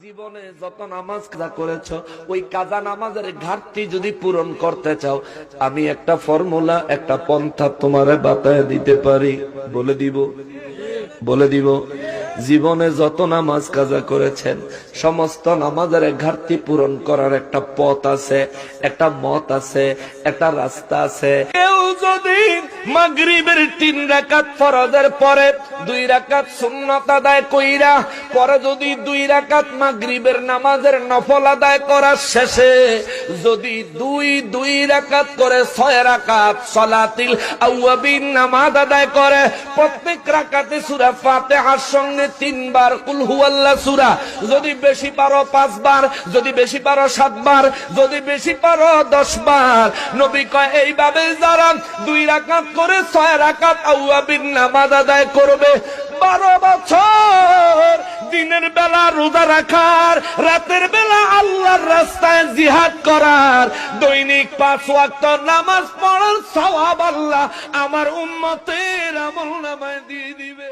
জীবনে যত নামাজ কাজা করেছো ওই কাজা নামাজের ঘাটতি যদি পূরণ করতে চাও, আমি একটা ফর্মুলা, একটা পন্থা তোমারে বাতায় দিতে পারি। বলে দিব জীবনে যত নামাজ কাজা করেছেন সমস্ত নামাজের ঘাটতি পূরণ করার একটা পথ আছে, একটা মত আছে, একটা রাস্তা আছে। কেউ যদি মাগরিবের 3 রাকাত ফরজের পরে 2 রাকাত সুন্নাত আদায় কইরা পরে যদি 2 রাকাত মাগরিবের নামাজের নফল আদায় করার শেষে যদি 2 রাকাত করে 6 রাকাত সালাতুল আওয়াবিন নামাজ আদায় করে, প্রত্যেক রাকাতে সূরা ফাতিহার সঙ্গে 3 বার কুল হুয়াল্লাহ সূরা, যদি বেশি পারো 5 বার, যদি বেশি পারো 7 বার, যদি বেশি পারো 10 বার। নবী কয় এইভাবে যারা 2 রাকাত করে 6 রাকাত আওয়াবিন নামাজ আদায় করবে, 12 বছর দিনের বেলা রোজা রাখার, রাতের বেলা আল্লাহর রাস্তায় জিহাদ করার, দৈনিক 5 ওয়াক্ত নামাজ পড়ার সওয়াব আল্লাহ আমার উম্মতের আমলনামায় দিয়ে দিবে।